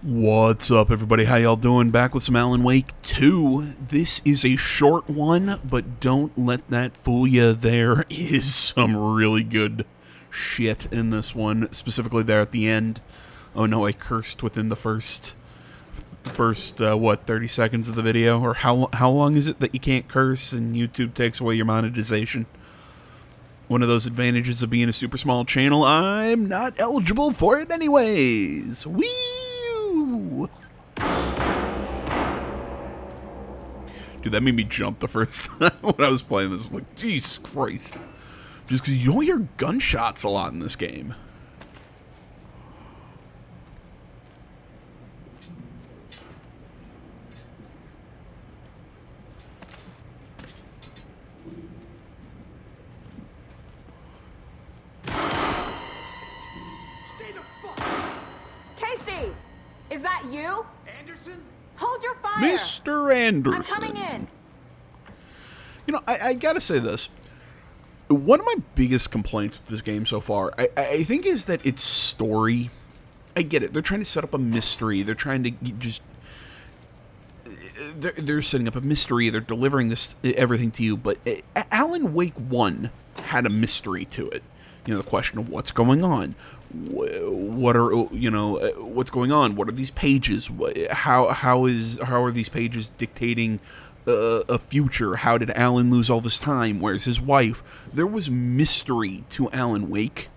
What's up, everybody? How y'all doing? Back with some Alan Wake 2. This is a short one, but don't let that fool you. There is some really good shit in this one, specifically there at the end. Oh no, I cursed within the first 30 seconds of the video? Or how long is it that you can't curse and YouTube takes away your monetization? One of those advantages of being a super small channel, I'm not eligible for it anyways. Whee! Dude, that made me jump the first time when I was playing this. Like, Jesus Christ. Just because you don't hear gunshots a lot in this game. Casey! Is that you? Anderson? Hold your fire! Mr. Anderson. I'm coming in. You know, I gotta say this. One of my biggest complaints with this game so far, I think, is that its story. I get it. They're trying to set up a mystery. They're trying to just. They're setting up a mystery. They're delivering everything to you. But Alan Wake 1 had a mystery to it. You know, the question of what's going on. What's going on? What are these pages? How are these pages dictating a future? How did Alan lose all this time? Where's his wife? There was mystery to Alan Wake,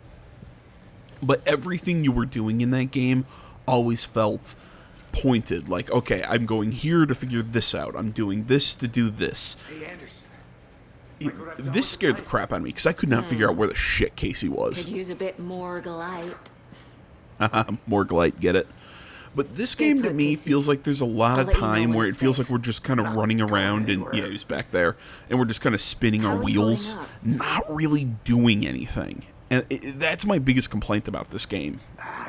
but everything you were doing in that game always felt pointed. Like, okay, I'm going here to figure this out. I'm doing this to do this. Hey, Anderson. This scared the crap out of me because I could not figure out where the shit Casey was. Could use a bit more light. Morgue light, get it? But this game to me feels like there's a lot of time where it feels like we're just kind of running around and, yeah, he's back there, and we're just kind of spinning our wheels, not really doing anything. And that's my biggest complaint about this game.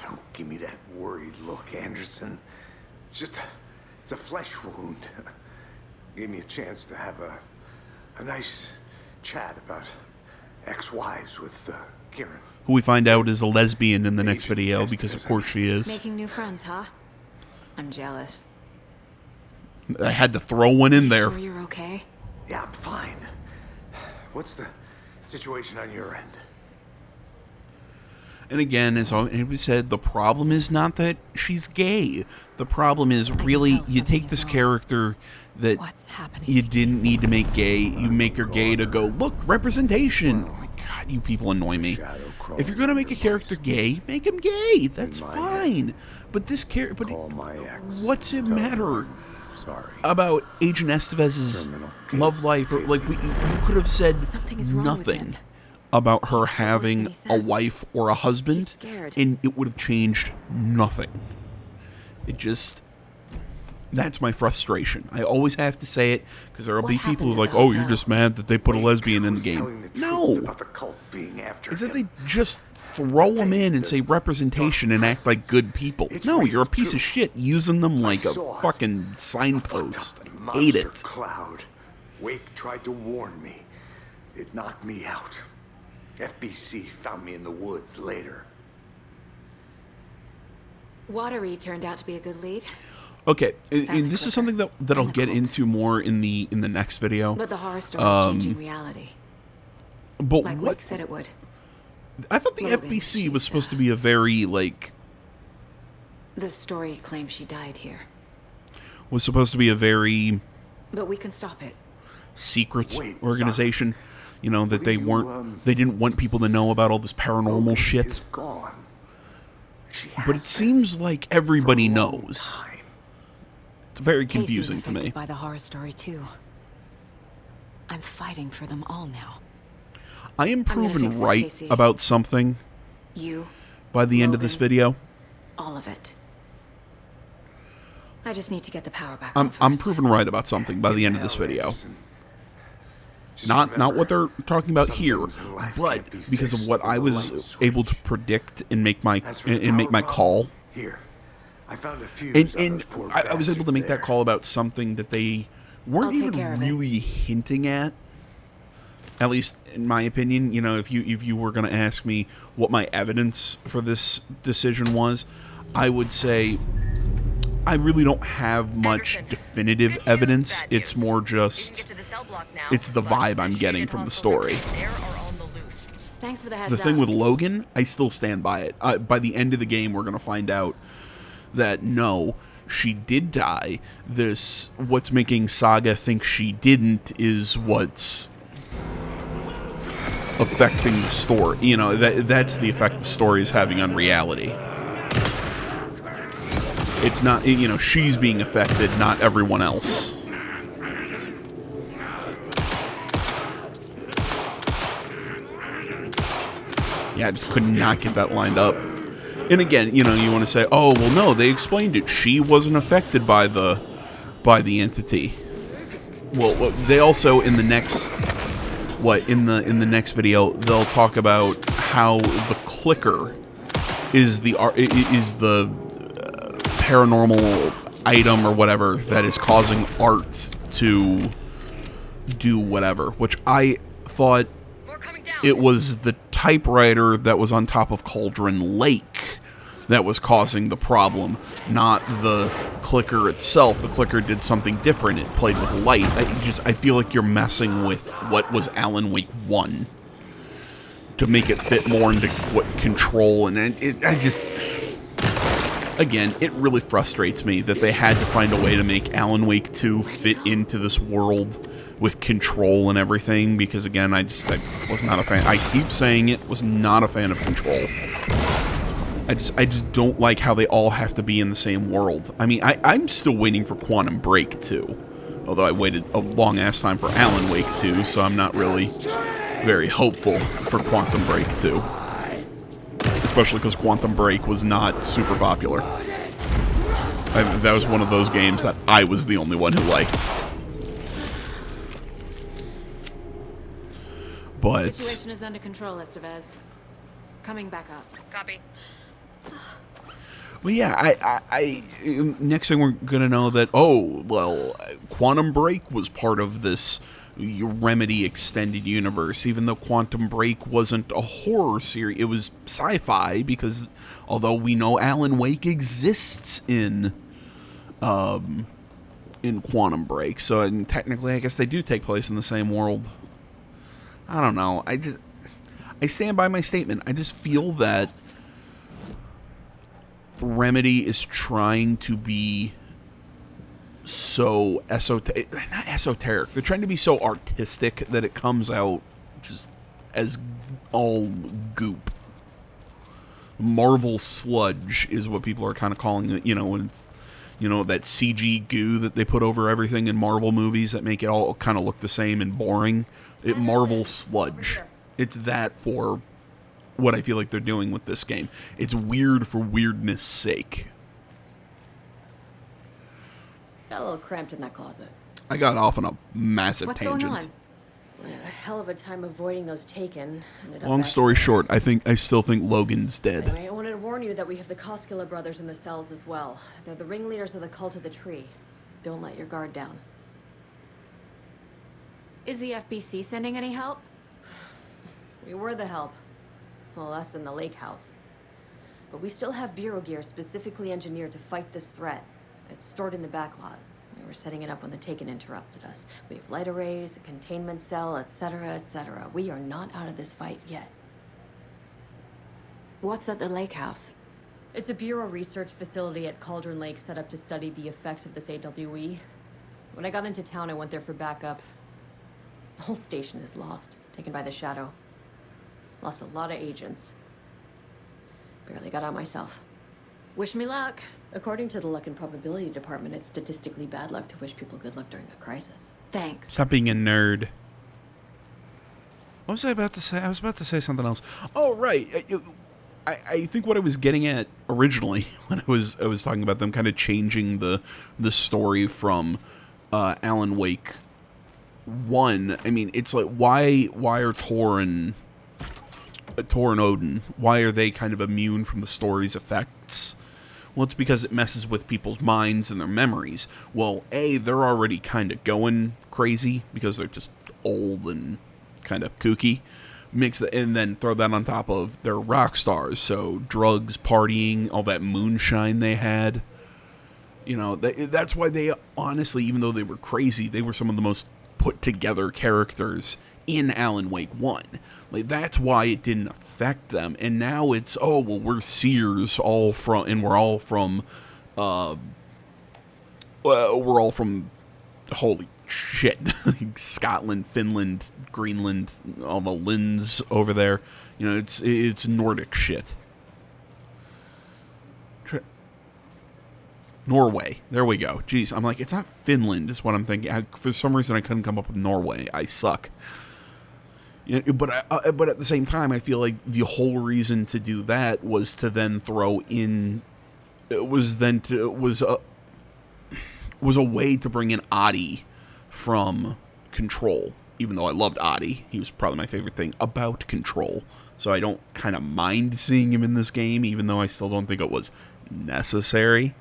Don't give me that worried look, Anderson. It's a flesh wound. Gave me a chance to have a nice chat about ex-wives with Kieran. Who we find out is a lesbian in the next video, because of course she is. Making new friends, huh? I'm jealous. I had to throw one in there. Sure you're okay? Yeah, I'm fine. What's the situation on your end? And again, as it was said, the problem is not that she's gay. The problem is really you take this character that you didn't need to make gay. You make her gay to go, look, representation. Oh my God, you people annoy me. If you're gonna make a character gay, make him gay. That's fine. But this character, what's it matter about Agent Estevez's love life? Or, like, you could have said nothing about her having a wife or a husband, and it would have changed nothing. It just... That's my frustration. I always have to say it, because there will be people who are like, oh, you're just mad that they put a lesbian in the game. No! It's that they just throw them in and say representation and act like good people. No, you're a piece of shit using them like a fucking signpost. I hate it. Cloud. Wake tried to warn me. It knocked me out. FBC found me in the woods later. Watery turned out to be a good lead. Okay, and this is something that I'll get into more in the next video. But the horror story is changing reality. But like Wake said it would. I thought the FBC was supposed to be a very, like... The story claims she died here. Was supposed to be a very... But we can stop it. Secret organization. You know, that they weren't... They didn't want people to know about all this paranormal shit. Gone. But it seems like everybody knows. It's very confusing to me. By the horror story too. I'm fighting for them all now. I am proven right about something. You. By the end of this video. All of it. I just need to get the power back. I'm proven right about something by the end of this video. Not what they're talking about here, but because of what I was able to predict and make my call. Here, I found a few. And I was able to make that call about something that they weren't even really hinting at. At least in my opinion, you know, if you were going to ask me what my evidence for this decision was, I would say I really don't have much definitive evidence. It's more just, it's the vibe I'm getting from the story. Thanks for the heads The thing up. with Logan, I still stand by it. By the end of the game, we're going to find out that no, she did die. What's making Saga think she didn't is what's affecting the story. You know, that's the effect the story is having on reality. It's not, you know, she's being affected, not everyone else. Yeah, I just could not get that lined up. And again, you know, you want to say, oh, well, no, they explained it. She wasn't affected by the entity. Well, they also in the next in the next video, they'll talk about how the clicker is the paranormal item or whatever that is causing Art to do whatever, which I thought it was the typewriter that was on top of Cauldron Lake that was causing the problem, not the clicker itself. The clicker did something different. It played with light. I feel like you're messing with what was Alan Wake 1 to make it fit more into what Control, and again, it really frustrates me that they had to find a way to make Alan Wake 2 fit into this world with Control and everything, because again, I was not a fan. I keep saying it, was not a fan of Control. I just don't like how they all have to be in the same world. I mean, I'm still waiting for Quantum Break 2, although I waited a long-ass time for Alan Wake 2, so I'm not really very hopeful for Quantum Break 2. Especially because Quantum Break was not super popular. That was one of those games that I was the only one who liked. But Situation is under control, Estevez. Coming back up. Copy. well, yeah, I next thing we're gonna know that, oh, well, Quantum Break was part of this Remedy extended universe, even though Quantum Break wasn't a horror series. It was sci-fi, because although we know Alan Wake exists in Quantum Break, so and technically I guess they do take place in the same world. I don't know. I stand by my statement. I just feel that Remedy is trying to be so not esoteric. They're trying to be so artistic that it comes out just as all goop. Marvel sludge is what people are kind of calling it. You know, when it's, you know, that CG goo that they put over everything in Marvel movies that make it all kind of look the same and boring. Marvel sludge. It's that for what I feel like they're doing with this game. It's weird for weirdness' sake. Got a little cramped in that closet. I got off on a massive What's tangent. going on? I had a hell of a time avoiding those Taken. Ended up Long back story here. short, I still think Logan's dead. Anyway, I wanted to warn you that we have the Koskela brothers in the cells as well. They're the ringleaders of the Cult of the Tree. Don't let your guard down. Is the FBC sending any help? We were the help. Well, us in the lake house. But we still have Bureau gear specifically engineered to fight this threat. It's stored in the backlot. We were setting it up when the Taken interrupted us. We have light arrays, a containment cell, etc., etc. We are not out of this fight yet. What's at the lake house? It's a Bureau research facility at Cauldron Lake set up to study the effects of this AWE. When I got into town, I went there for backup. The whole station is lost, taken by the Shadow. Lost a lot of agents. Barely got out myself. Wish me luck. According to the Luck and Probability Department, it's statistically bad luck to wish people good luck during a crisis. Thanks. Stop being a nerd. What was I about to say? I was about to say something else. Oh, right. I think what I was getting at originally when I was talking about them kind of changing the story from Alan Wake 1. I mean, it's like, why are Tor and Odin, why are they kind of immune from the story's effects? Well, it's because it messes with people's minds and their memories. Well, they're already kind of going crazy because they're just old and kind of kooky. And then throw that on top of their rock stars, so drugs, partying, all that moonshine they had. You know, that's why they honestly, even though they were crazy, they were some of the most put together characters in Alan Wake 1. Like, that's why it didn't affect them. And now it's, oh, well, we're Seers and we're all from, holy shit, Scotland, Finland, Greenland, all the Linds over there. You know, it's Nordic shit. Norway. There we go. Jeez, I'm like, it's not Finland is what I'm thinking. For some reason, I couldn't come up with Norway. I suck. You know, but at the same time, I feel like the whole reason to do that was to then throw in... was a way to bring in Adi from Control. Even though I loved Adi. He was probably my favorite thing about Control. So I don't kind of mind seeing him in this game, even though I still don't think it was necessary.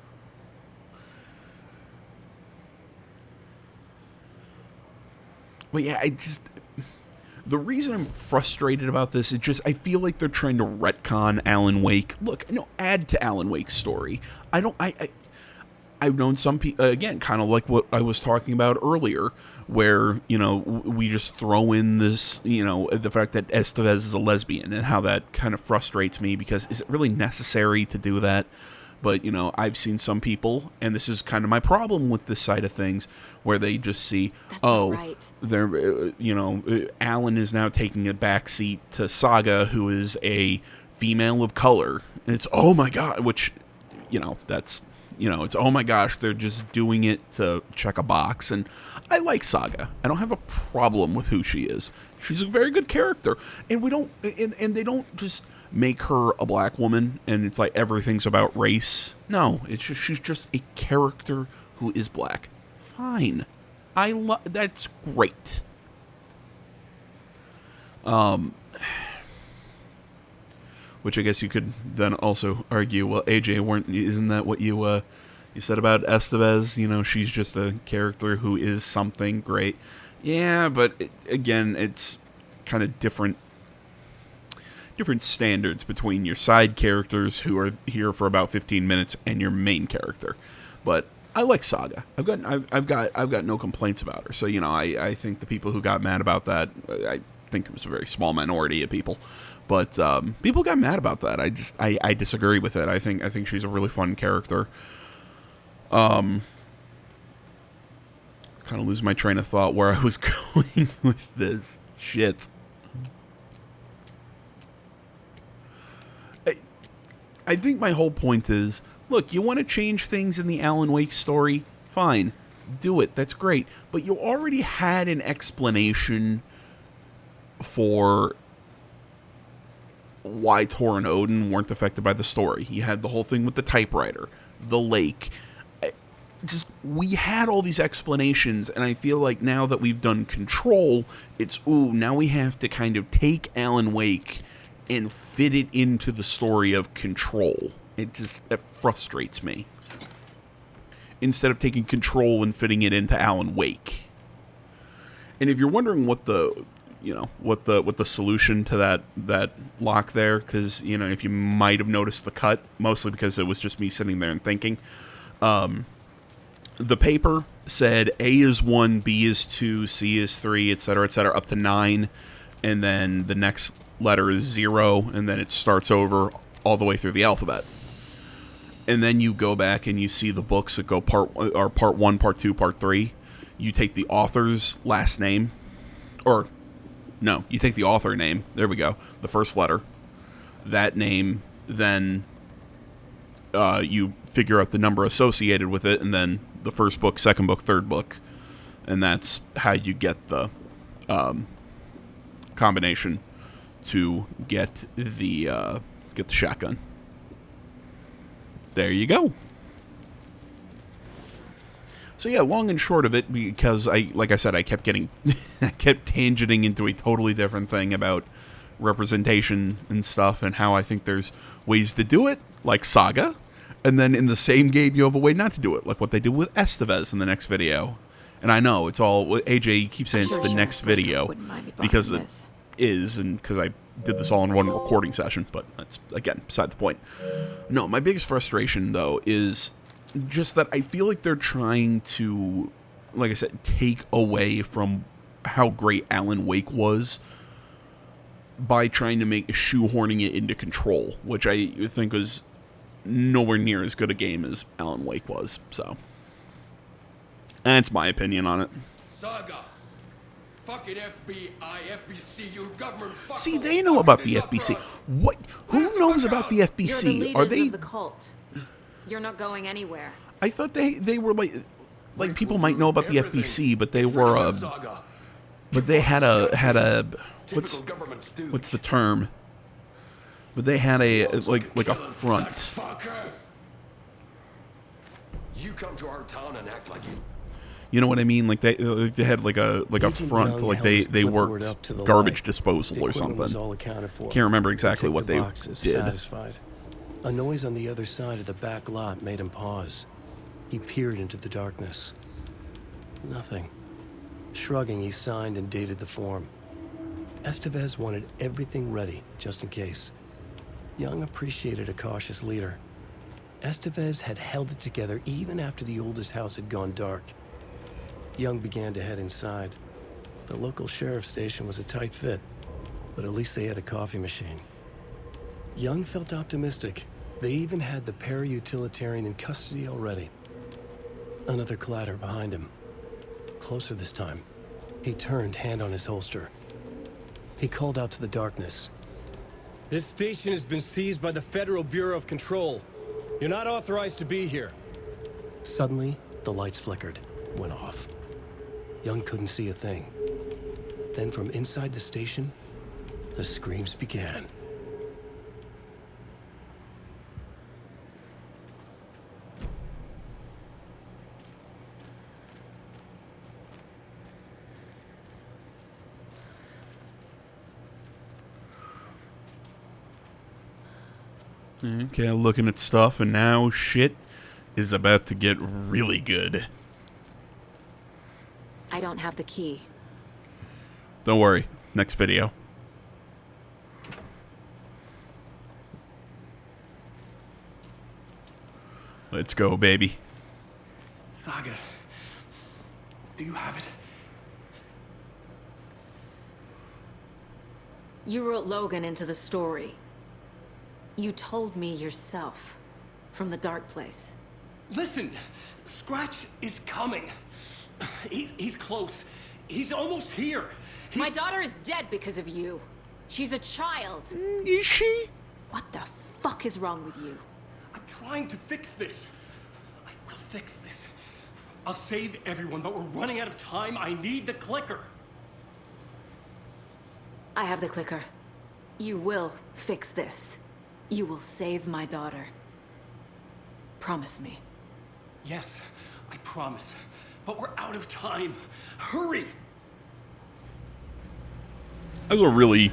But yeah, the reason I'm frustrated about this is just I feel like they're trying to retcon Alan Wake. Look, no, add to Alan Wake's story. I've known some people, again, kind of like what I was talking about earlier, where, you know, we just throw in this, you know, the fact that Estevez is a lesbian and how that kind of frustrates me because is it really necessary to do that? But, you know, I've seen some people, and this is kind of my problem with this side of things, where they just see, they're, you know, Alan is now taking a backseat to Saga, who is a female of color. And it's, oh my god, which, you know, that's, you know, it's, oh my gosh, they're just doing it to check a box. And I like Saga. I don't have a problem with who she is. She's a very good character. And we don't, and they don't just make her a black woman and it's like everything's about race. No, it's just she's just a character who is black. Fine. That's great. Which I guess you could then also argue, well, AJ, isn't that what you said about Estevez? You know, she's just a character who is something great. Yeah, but again, it's kind of different standards between your side characters who are here for about 15 minutes and your main character. But I like Saga. I've got no complaints about her. So, you know, I think the people who got mad about that, I think it was a very small minority of people. But people got mad about that. I disagree with it. I think she's a really fun character. Kind of lose my train of thought where I was going with this shit. I think my whole point is, look, you want to change things in the Alan Wake story? Fine. Do it. That's great. But you already had an explanation for why Tor and Odin weren't affected by the story. You had the whole thing with the typewriter, the lake. We had all these explanations, and I feel like now that we've done Control, it's, now we have to kind of take Alan Wake and fit it into the story of Control. It frustrates me. Instead of taking Control and fitting it into Alan Wake. And if you're wondering what the solution to that lock there, because, you know, if you might have noticed the cut, mostly because it was just me sitting there and thinking, the paper said A is 1, B is 2, C is 3, etc., up to 9, and then the next letter is 0, and then it starts over all the way through the alphabet. And then you go back and you see the books that go part 1, part 2, part 3. You take the author's last name, or no, you take the author name. There we go. The first letter, that name. Then you figure out the number associated with it, and then the first book, second book, third book, and that's how you get the combination to get the shotgun. There you go. So yeah, long and short of it, because like I said, I kept tangenting into a totally different thing about representation and stuff, and how I think there's ways to do it, like Saga, and then in the same game you have a way not to do it, like what they did with Estevez in the next video. And I know it's all AJ keeps saying it's the next video because it is, and because I did this all in one recording session, but that's again beside the point. No, my biggest frustration though is Just that I feel like they're trying to, like I said, take away from how great Alan Wake was by trying to make shoehorning it into Control, which I think was nowhere near as good a game as Alan Wake was. So that's my opinion on it. Saga. Fucking FBI, FBC, your government. See, they know about the FBC. What? Who knows about the You're the FBC? leaders Are they? of the cult. You're not going anywhere. I thought they were like people might know about the FBC, but they were but they had a what's the term? But they had a like a front. You come to our town and act like you. You know what I mean? Like they had like a front, like they worked garbage disposal or something. Can't remember exactly what they did. Satisfied. A noise on the other side of the back lot made him pause. He peered into the darkness. Nothing. Shrugging, he signed and dated the form. Estevez wanted everything ready, just in case. Young appreciated a cautious leader. Estevez had held it together even after the oldest house had gone dark. Young began to head inside. The local sheriff's station was a tight fit, but at least they had a coffee machine. Young felt optimistic. They even had the para-utilitarian in custody already. Another clatter behind him. Closer this time. He turned, hand on his holster. He called out to the darkness. This station has been seized by the Federal Bureau of Control. You're not authorized to be here. Suddenly, the lights flickered, went off. Young couldn't see a thing. Then from inside the station, the screams began. Okay, looking at stuff, and now shit is about to get really good. I don't have the key. Don't worry, next video. Let's go, baby. Saga. Do you have it? You wrote Logan into the story. You told me yourself. From the dark place. Listen, Scratch is coming. He's close. He's almost here. My daughter is dead because of you. She's a child. Is she? What the fuck is wrong with you? I'm trying to fix this. I will fix this. I'll save everyone, but we're running out of time. I need the clicker. I have the clicker. You will fix this. You will save my daughter. Promise me. Yes, I promise. But we're out of time. Hurry! That was a really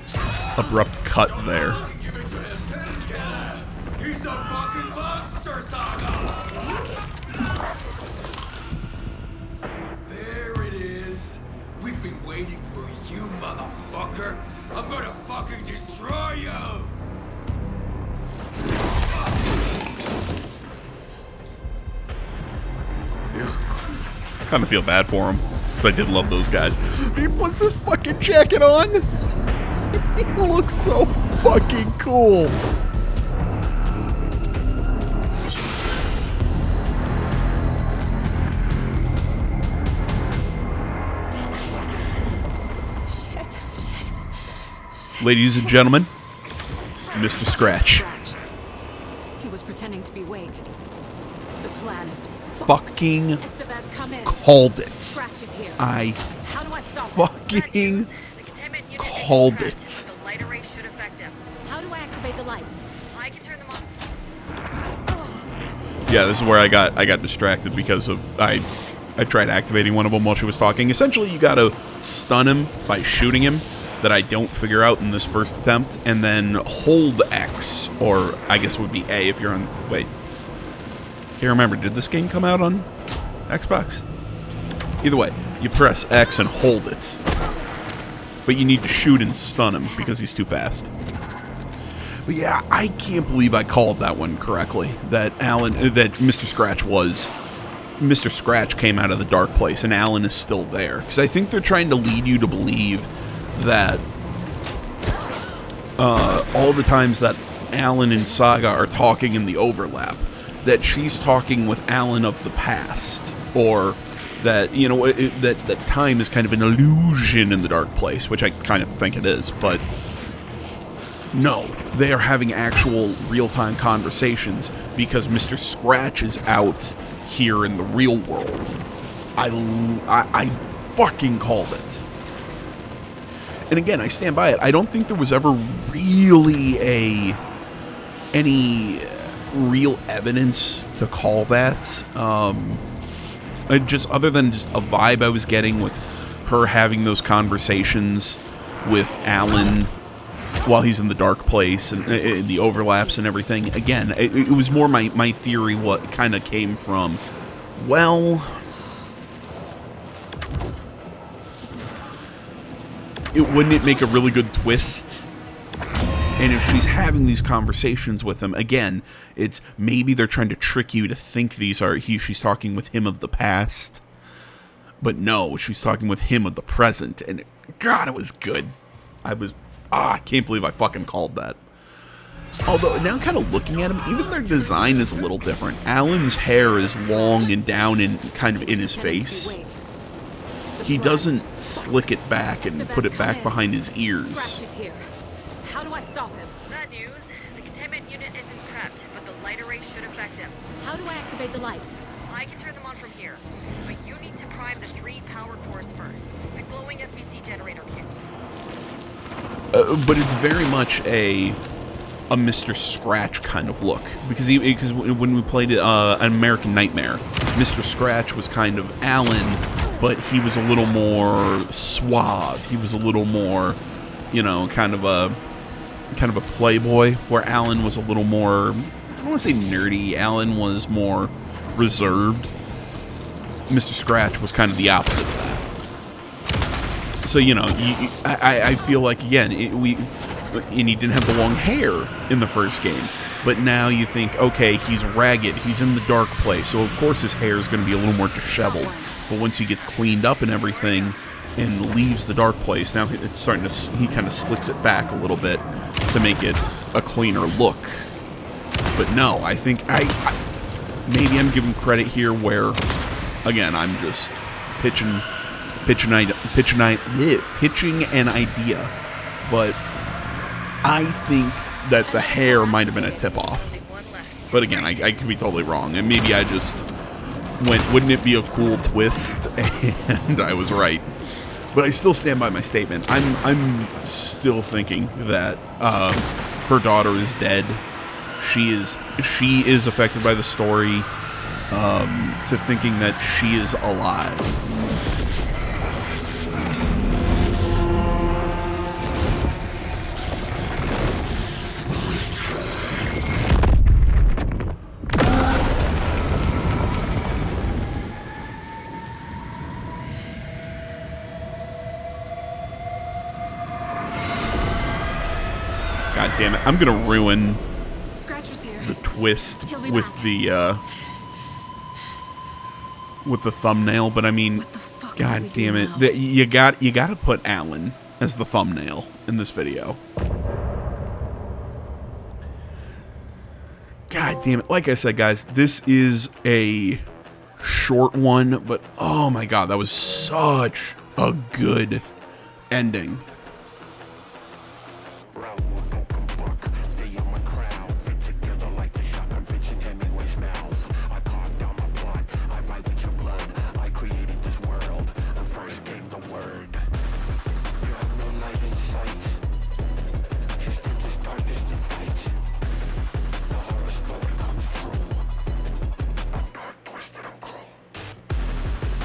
abrupt cut there. He's a fucking monster, Saga! There it is. We've been waiting for you, motherfucker. I'm gonna fucking destroy you! Kind of feel bad for him, because I did love those guys. He puts his fucking jacket on. He looks so fucking cool. Shit. Ladies and gentlemen, Mr. Scratch. He was pretending to be Wake. The plan is Fucking Estevez, come in. called it. Scratch is here. I How do I stop him? fucking called it. The light array should affect him. How do I activate the lights? I can turn them on. Yeah, this is where I got distracted because of I tried activating one of them while she was talking. Essentially, you gotta stun him by shooting him. That I don't figure out in this first attempt, and then hold X, or I guess it would be A if you're on. Wait, can't remember. Did this game come out on Xbox? Either way, you press X and hold it, but you need to shoot and stun him because he's too fast. But yeah, I can't believe I called that one correctly. That Mr. Scratch came out of the dark place and Alan is still there. Because I think they're trying to lead you to believe that all the times that Alan and Saga are talking in the overlap, that she's talking with Alan of the past, or that, you know, that time is kind of an illusion in the dark place, which I kind of think it is, but no, they are having actual real-time conversations because Mr. Scratch is out here in the real world. I fucking called it. And again, I stand by it. I don't think there was ever really any real evidence to call that. Just other than just a vibe I was getting with her having those conversations with Alan while he's in the dark place and the overlaps and everything. Again, it was more my theory what kind of came from, well, wouldn't it make a really good twist? And if she's having these conversations with him, again, it's maybe they're trying to trick you to think she's talking with him of the past. But no, she's talking with him of the present. And God, it was good. I can't believe I fucking called that. Although, now kind of looking at him, even their design is a little different. Alan's hair is long and down and kind of in his face. He doesn't slick it back and put it back behind his ears. How do I stop him? Bad news. The containment unit isn't prepped, but the light array should affect him. How do I activate the lights? I can turn them on from here, but you need to prime the 3 power cores first. The glowing FBC generator kits. But it's very much a Mr. Scratch kind of look, because when we played an American Nightmare, Mr. Scratch was kind of Alan, but he was a little more suave. He was a little more, you know, kind of a playboy, where Alan was a little more, I don't want to say nerdy. Alan was more reserved. Mr. Scratch was kind of the opposite of that. So, you know, I feel like, again, and he didn't have the long hair in the first game, but now you think, okay, he's ragged, he's in the dark place, so of course his hair is going to be a little more disheveled. But once he gets cleaned up and everything and leaves the dark place, now it's starting to, he kind of slicks it back a little bit to make it a cleaner look. But no, I think maybe I'm giving credit here where, again, I'm just pitching an idea, but I think that the hair might have been a tip-off. But again, I could be totally wrong, and maybe I just went, wouldn't it be a cool twist? And I was right. But I still stand by my statement. I'm still thinking that her daughter is dead. She is affected by the story, to thinking that she is alive. God damn it! I'm gonna ruin the twist with the thumbnail, but I mean, God damn it! You got to put Alan as the thumbnail in this video. God damn it! Like I said, guys, this is a short one, but oh my God, that was such a good ending.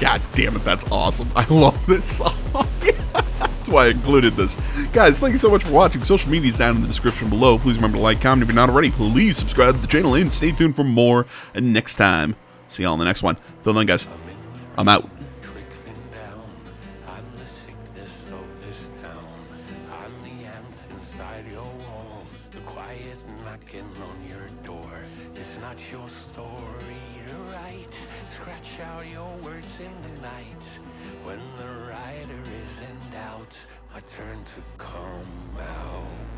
God damn it, that's awesome. I love this song. That's why I included this. Guys, thank you so much for watching. Social media is down in the description below. Please remember to like, comment if you're not already. Please subscribe to the channel and stay tuned for more next time. See y'all in the next one. Till then, guys, I'm out. Quiet shout your words in the night. When the rider is in doubt, my turn to come out.